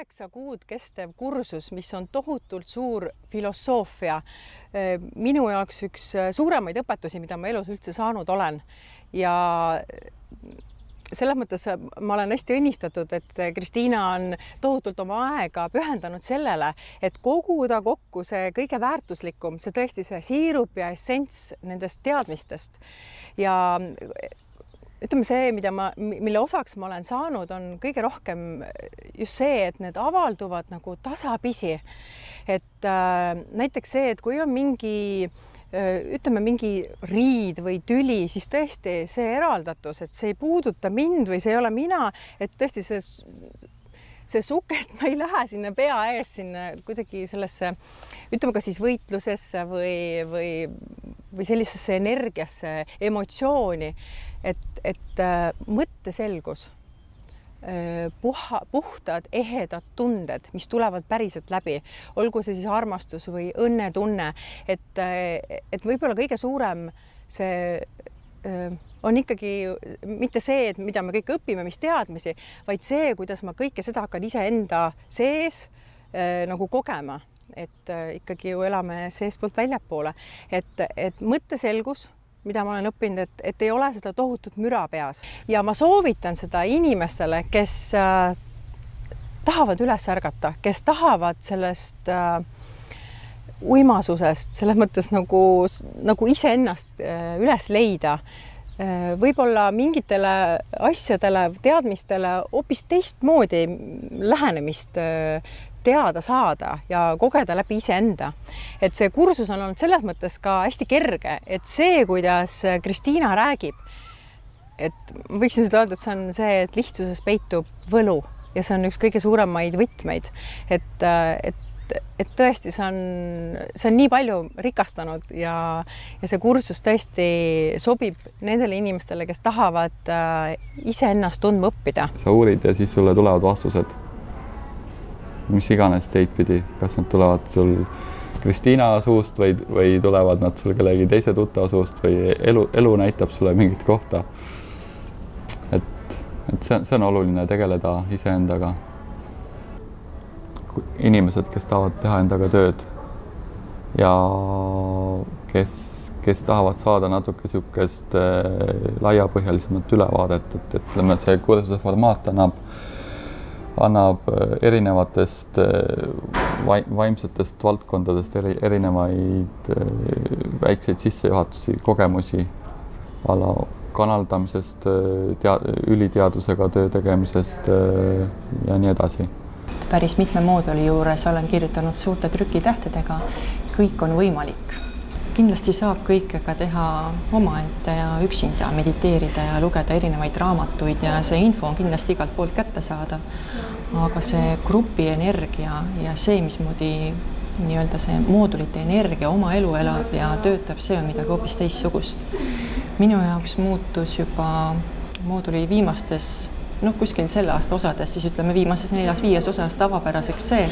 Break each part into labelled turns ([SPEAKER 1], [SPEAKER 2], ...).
[SPEAKER 1] 8 kuud kestev kursus, mis on tohutult suur filosoofia. Minu jaoks üks suuremaid õpetusi, mida ma elus üldse saanud olen. Ja selles mõttes ma olen hästi õnnistatud, et Kristiina on tohutult oma aega pühendanud sellele, et koguda kokku see kõige väärtuslikum, see tõesti see siirup ja essents nendest teadmistest. Ja ütleme see, mille osaks ma olen saanud, on kõige rohkem just see, et need avalduvad nagu tasapisi. Et näiteks see, et kui on mingi riid või tüli, siis tõesti see eraldatus, et see ei puuduta mind või see ei ole mina, et tõesti see suket, ma ei lähe sinna pea ees sinna kuidagi sellesse, ütleme ka siis võitlusesse või sellisesse energiasse, emotsiooni, et mõtteselgus, puhtad, ehedad tunded, mis tulevad päriselt läbi, olgu see siis armastus või õnnetunne, et võib-olla kõige suurem see on ikkagi mitte see, et mida me kõik õpime, mis teadmisi, vaid see, kuidas ma kõike seda hakkan iseenda sees nagu kogema, et ikkagi ju elame seestpoolt väljapoole, et mõtteselgus, mida ma olen õppinud, et ei ole seda tohutut müra peas. Ja ma soovitan seda inimestele, kes tahavad üles ärgata, kes tahavad sellest uimasusest, selles mõttes nagu iseennast üles leida. Võib-olla mingitele asjadele, teadmistele hoopis teistmoodi lähenemist teada saada ja kogeda läbi iseenda. Et see kursus on olnud selles mõttes ka hästi kerge, et see, kuidas Kristiina räägib, et ma võiksin seda öelda, et see on see, et lihtsuses peitub võlu ja see on üks kõige suuremaid võtmeid, et tõesti see on nii palju rikastanud ja see kursus tõesti sobib nendele inimestele, kes tahavad iseennast tundma õppida.
[SPEAKER 2] Sa uurid ja siis sulle tulevad vastused. Mis iganes teid pidi, kas nad tulevad sul Kristiina suust või tulevad nad sul kellegi teise tuttava suust või elu näitab sulle mingit kohta. Et see on oluline tegeleda iseendaga. Inimesed, kes tahavad teha endaga tööd ja kes tahavad saada natuke sihukest laiapõhjalisemat ülevaadet, et ütleme, et see kursuse formaat annab erinevatest vaimsetest valdkondadest erinevaid väikseid sissejuhatusi, kogemusi kanaldamisest, üliteadusega töö tegemisest ja nii edasi.
[SPEAKER 3] Päris mitme mooduli juures olen kirjutanud suurte trükitähtedega. Kõik on võimalik. Kindlasti saab kõike ka teha omaette ja üksinda, mediteerida ja lugeda erinevaid raamatuid ja see info on kindlasti igalt poolt kätte saada. Aga see grupi energia ja see, mismoodi nii-öelda see moodulite energia oma elu elab ja töötab, see on midagi hoopis teissugust. Minu jaoks muutus juba mooduli viimastes kuskil selle aasta osades, siis ütleme viimases 4-5 osas tavapäraseks see,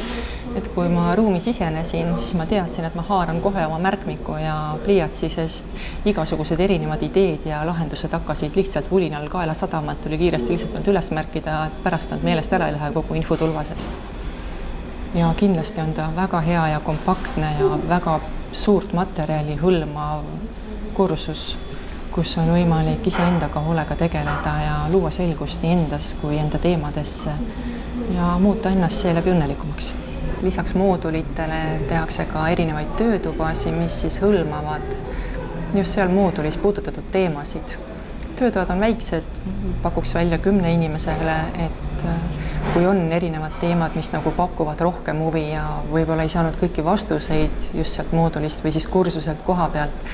[SPEAKER 3] et kui ma ruumis isenesin, siis ma teadsin, et ma haaran kohe oma märkmiku ja pliiatsi, sest igasugused erinevad ideed ja lahendused hakkasid lihtsalt vulinal kaela sadama, et tuli kiiresti lihtsalt üles märkida, et pärast nad meelest ära ei lähe kogu infotulvases. Ja kindlasti on ta väga hea ja kompaktne ja väga suurt materjali hõlmav kursus, kus on võimalik iseendaga hoolega tegeleda ja luua selgust nii endas kui enda teemadesse ja muuta ennast seeläbi õnnelikumaks. Lisaks moodulitele tehakse ka erinevaid töötubasi, mis siis hõlmavad just seal moodulis puudutatud teemasid. Töötoad on väiksed, pakuks välja 10 inimesele, et kui on erinevad teemad, mis nagu pakuvad rohkem huvi ja võib-olla ei saanud kõiki vastuseid just sealt moodulist või siis kursuselt koha pealt,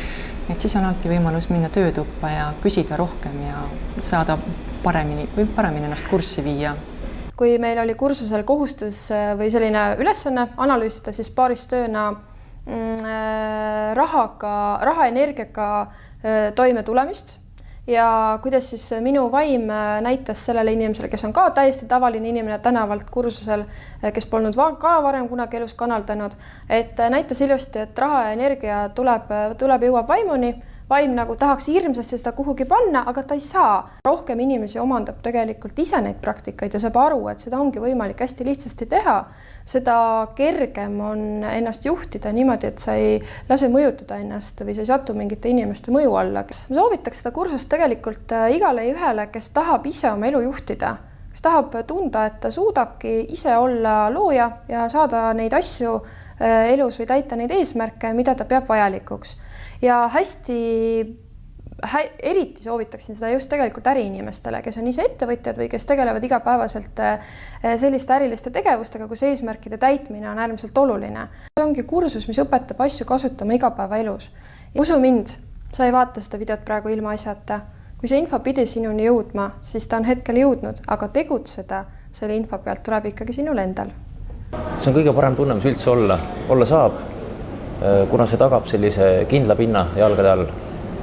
[SPEAKER 3] et siis on alati võimalus minna töötuppa ja küsida rohkem ja saada paremini ennast kurssi viia.
[SPEAKER 4] Kui meil oli kursusel kohustus või selline ülesanne analüüsida siis paaristööna raha energiaga toime tulemist ja kuidas siis minu vaim näitas sellele inimesele, kes on ka täiesti tavaline inimene tänavalt kursusel, kes polnud ka varem kunagi elus kanaldanud, et näitas ilusti, et raha ja energia jõuab vaimuni, vaim nagu tahaks hirmsasti seda kuhugi panna, aga ta ei saa. Rohkem inimesi omandab tegelikult ise neid praktikaid ja saab aru, et seda ongi võimalik hästi lihtsasti teha. Seda kergem on ennast juhtida niimoodi, et sa ei lase mõjutada ennast või sa ei satu mingite inimeste mõju alla. Ma soovitaks seda kursust tegelikult igale ühele, kes tahab ise oma elu juhtida, kes tahab tunda, et ta suudabki ise olla looja ja saada neid asju elus või täita neid eesmärke, mida ta peab vajalikuks. Ja eriti soovitaksin seda just tegelikult äriinimestele, kes on ise ettevõtjad või kes tegelevad igapäevaselt selliste äriliste tegevustega, kus eesmärkide täitmine on äärmiselt oluline. See ongi kursus, mis õpetab asju kasutama igapäevaelus. Usu mind, sa ei vaata seda videot praegu ilma asjata. Kui see info pidi sinuni jõudma, siis ta on hetkel jõudnud, aga tegutseda selle info pealt tuleb ikkagi sinul endal.
[SPEAKER 5] See on kõige parem tunne, mis üldse olla saab, kuna see tagab sellise kindla pinna jalgade all,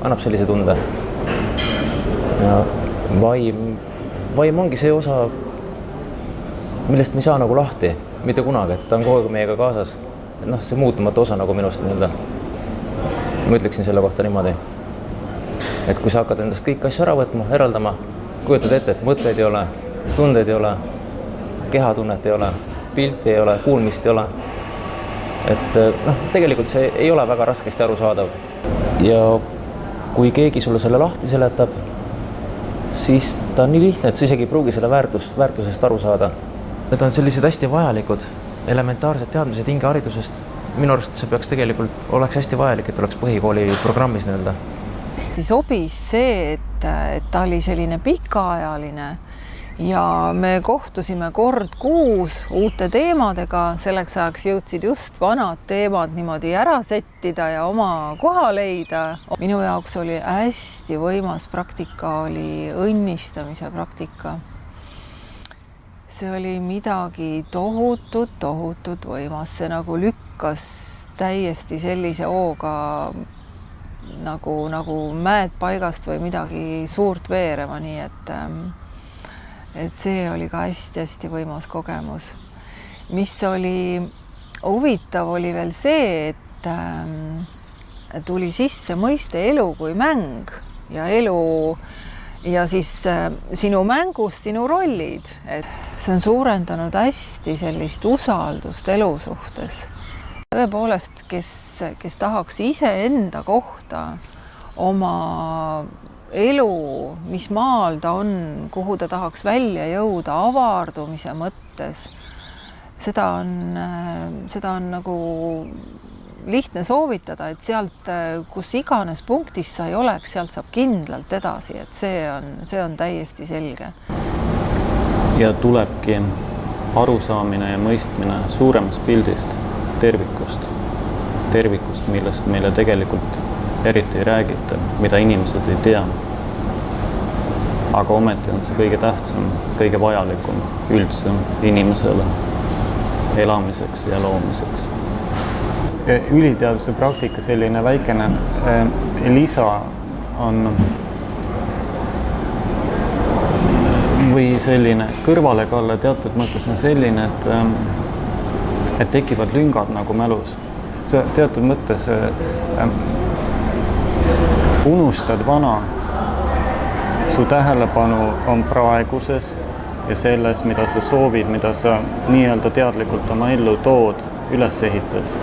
[SPEAKER 5] annab sellise tunde. Ja vaim ongi see osa, millest me ei saa nagu lahti, mitte kunagi, et ta on kogu aeg meiega kaasas. See muutumatu osa nagu minust nii-öelda. Ma ütleksin selle kohta niimoodi, et kui sa hakkad endast kõik asju ära võtma, eraldama, kujutad ette, et mõtteid ei ole, tundeid ei ole, kehatunnet ei ole, pilti ei ole, kuulmist ei ole. Et tegelikult see ei ole väga raskesti arusaadav. Ja kui keegi sulle selle lahti seletab, siis ta on nii lihtne, et sa isegi ei pruugi selle väärtusest aru saada. Need on sellised hästi vajalikud, elementaarsed teadmised hingeharidusest. Minu arust see peaks tegelikult oleks hästi vajalik, et oleks põhikooli programmis nii-öelda.
[SPEAKER 6] Hästi sobis see, et ta oli selline pikaajaline ja me kohtusime kord kuus uute teemadega. Selleks ajaks jõudsid just vanad teemad niimoodi ära settida ja oma koha leida. Minu jaoks oli hästi võimas praktika, oli õnnistamise praktika. See oli midagi tohutut võimas. See nagu lükkas täiesti sellise hooga nagu mäed paigast või midagi suurt veerema, nii et see oli ka hästi võimas kogemus. Mis oli huvitav, oli veel see, et tuli sisse mõiste elu kui mäng ja elu ja siis sinu mängus sinu rollid. Et see on suurendanud hästi sellist usaldust elu suhtes. Tõepoolest, kes tahaks ise enda kohta oma elu, mis maal ta on, kuhu ta tahaks välja jõuda avardumise mõttes. Seda on nagu lihtne soovitada, et sealt, kus iganes punktis sa ei oleks, sealt saab kindlalt edasi, et see on täiesti selge.
[SPEAKER 7] Ja tulebki arusaamine ja mõistmine suuremast pildist, tervikust, millest meile tegelikult eriti ei räägita, mida inimesed ei tea. Aga ometi on see kõige tähtsam, kõige vajalikum üldse inimesele elamiseks ja loomiseks. Üliteaduse praktika selline väikene lisa on või selline kõrvalekalle teatud mõttes on selline, et tekivad lüngad nagu mälus. See teatud mõttes unustad vana, su tähelepanu on praeguses ja selles, mida sa soovid, mida sa nii-öelda teadlikult oma ellu tood, üles ehitad.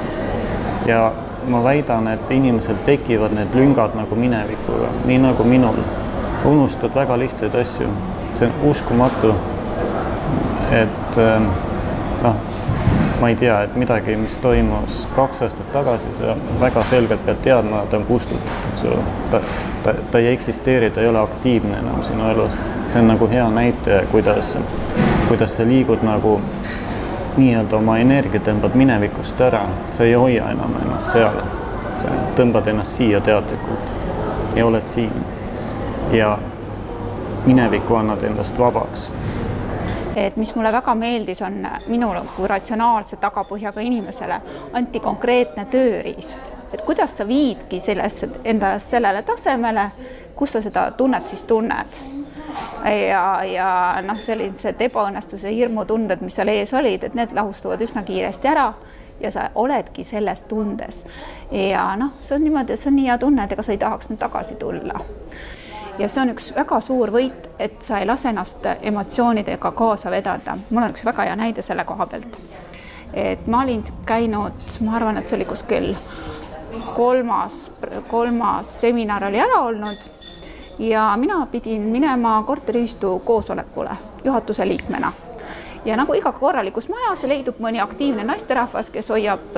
[SPEAKER 7] Ja ma väidan, et inimesel tekivad need lüngad nagu minevikuga, nii nagu minul. Unustad väga lihtsaid asju. See on uskumatu, et ma ei tea, et midagi, mis toimus 2 aastat tagasi, sa väga selgelt pead teadma, ta on kustutatud. Ta ei eksisteeri, ta ei ole aktiivne enam sinu elus. See on nagu hea näite, kuidas sa liigud nagu nii-öelda oma energia tõmbad minevikust ära. Sa ei hoia enam ennast seal. Sa tõmbad ennast siia teadlikult ja oled siin. Ja mineviku annad endast vabaks.
[SPEAKER 8] Et mis mulle väga meeldis, on minul kui ratsionaalse tagapõhjaga inimesele anti konkreetne tööriist, et kuidas sa viidki endast sellele tasemele, kus sa seda tunnet siis tunned. Ja sellised ebaõnnestuse hirmutunded, mis seal ees olid, et need lahustuvad üsna kiiresti ära ja sa oledki selles tundes. Ja noh, see on niimoodi, see on nii hea tunne, et ega sa ei tahaks nüüd tagasi tulla. Ja see on üks väga suur võit, et sa ei lase ennast emotsioonidega kaasa vedada. Mul on üks väga hea näide selle koha pealt. Et ma olin käinud, ma arvan, et see oli kuskil kolmas seminar oli ära olnud ja mina pidin minema korteriühistu koosolekule juhatuse liikmena. Ja nagu iga korralikus majas leidub mõni aktiivne naisterahvas, kes hoiab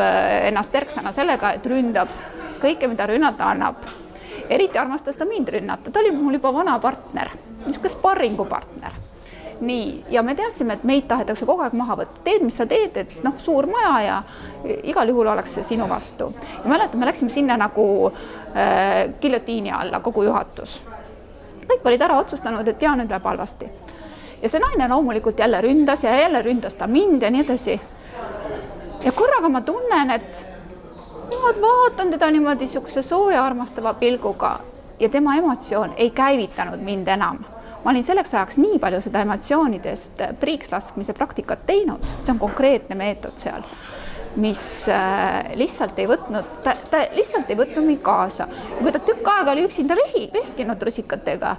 [SPEAKER 8] ennast terksana sellega, et ründab kõike, mida rünnata annab. Eriti armastas ta mind rünnata, ta oli mul juba vana partner, niisugune sparringupartner. Nii, ja me teadsime, et meid tahetakse kogu aeg maha võtta. Teed, mis sa teed, et noh, suur maja ja igal juhul oleks see sinu vastu. Ja mäletan, me läksime sinna nagu giljotiini alla, kogu juhatus. Kõik olid ära otsustanud, et nüüd läheb halvasti. Ja see naine loomulikult jälle ründas ja jälle ründas ta mind ja nii edasi. Ja korraga ma tunnen, et ma vaatan teda niimoodi niisuguse sooja armastava pilguga ja tema emotsioon ei käivitanud mind enam. Ma olin selleks ajaks nii palju seda emotsioonidest priiks laskmise praktikat teinud, see on konkreetne meetod seal, mis lihtsalt ei võtnud, ta lihtsalt ei võtnud mind kaasa. Ja kui ta tükk aega oli üksinda vehkinud rusikatega,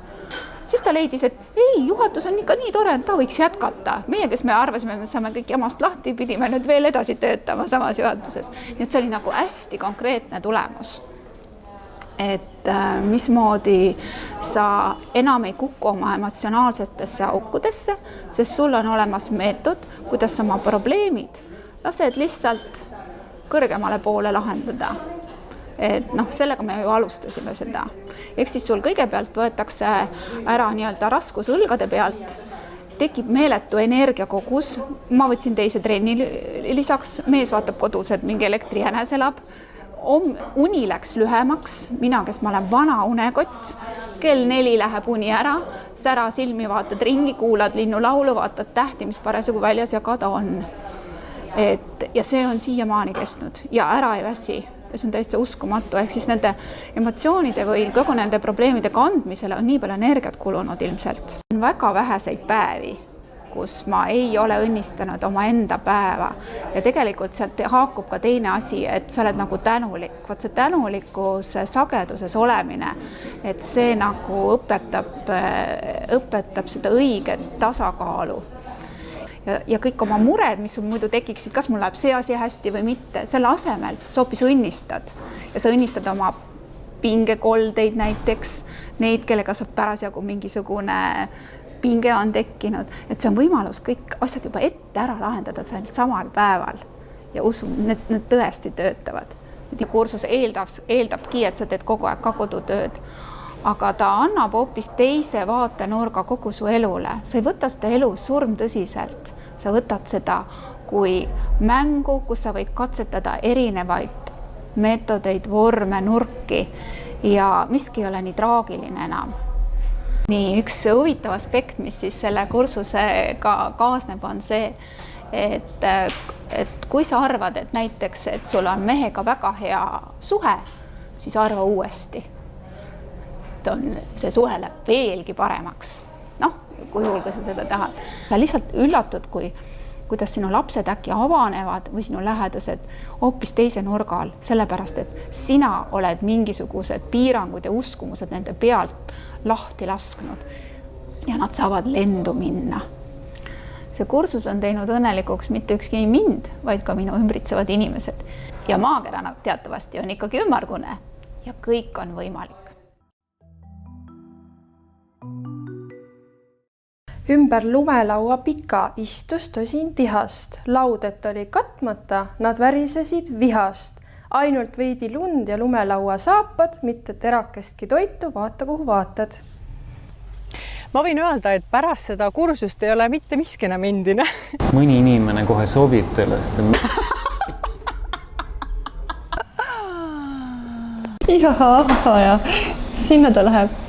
[SPEAKER 8] siis ta leidis, et ei, juhatus on ikka nii tore, et ta võiks jätkata. Meie, kes me arvasime, me saame kõik jamast lahti, pidime nüüd veel edasi töötama samas juhatuses. Nii et see oli nagu hästi konkreetne tulemus. Et mismoodi sa enam ei kuku oma emotsionaalsetesse aukudesse, sest sul on olemas meetod, kuidas sa oma probleemid lased lihtsalt kõrgemale poole lahendada. Et noh, sellega me ju alustasime seda. Ehk siis sul kõigepealt võetakse ära nii-öelda raskus õlgade pealt, tekib meeletu energiakogus. Ma võtsin teise trenni lisaks, mees vaatab kodus, et mingi elektrijänes elab. Uni läks lühemaks, mina, kes ma olen vana unekott, kell 4 läheb uni ära, sära silmi vaatad ringi, kuulad linnulaulu, vaatad tähti, mis parasjagu väljas jagada on. Ja see on siiamaani kestnud ja ära ei väsi. Ja see on täiesti uskumatu, ehk siis nende emotsioonide või kogu nende probleemide kandmisele on nii palju energiat kulunud ilmselt. On väga väheseid päevi, kus ma ei ole õnnistanud oma enda päeva ja tegelikult sealt haakub ka teine asi, et sa oled nagu tänulik. Vaat see tänulikkus sageduses olemine, et see nagu õpetab seda õiget tasakaalu. Ja kõik oma mured, mis sul muidu tekiksid, kas mul läheb see asi hästi või mitte, selle asemel sa hoopis õnnistad. Ja sa õnnistad oma pingekoldeid näiteks, neid, kellega saab parasjagu mingisugune pinge on tekkinud. Et see on võimalus kõik asjad juba ette ära lahendada samal päeval. Ja usu, need tõesti töötavad. Kursus eeldabki, et sa teed kogu aeg ka kodutööd. Aga ta annab hoopis teise vaatenurga kogu su elule. Sa ei võta seda elu surmtõsiselt. Sa võtad seda kui mängu, kus sa võid katsetada erinevaid meetodeid, vorme, nurki ja miski ei ole nii traagiline enam. Nii, üks huvitav aspekt, mis siis selle kursusega kaasneb, on see, et kui sa arvad, et näiteks, et sul on mehega väga hea suhe, siis arva uuesti. See suhe läheb veelgi paremaks. Noh, kui juhul, kui sa seda tahad. Sa lihtsalt üllatud, kuidas sinu lapsed äkki avanevad või sinu lähedased hoopis teise nurga all, sellepärast, et sina oled mingisugused piirangud ja uskumused nende pealt lahti lasknud ja nad saavad lendu minna. See kursus on teinud õnnelikuks mitte ükski mind, vaid ka minu ümbritsevad inimesed. Ja maakera teatavasti on ikkagi ümmargune ja kõik on võimalik.
[SPEAKER 4] Ümber lumelaua pika istus tosin tihast. Laudet oli katmata, nad värisesid vihast. Ainult veidi lund ja lumelaua saapad, mitte terakestki toitu, vaata kuhu vaatad.
[SPEAKER 1] Ma võin öelda, et pärast seda kursust ei ole mitte miski enam endine.
[SPEAKER 7] Mõni inimene kohe sobib tellesse.
[SPEAKER 3] Ja sinna ta läheb.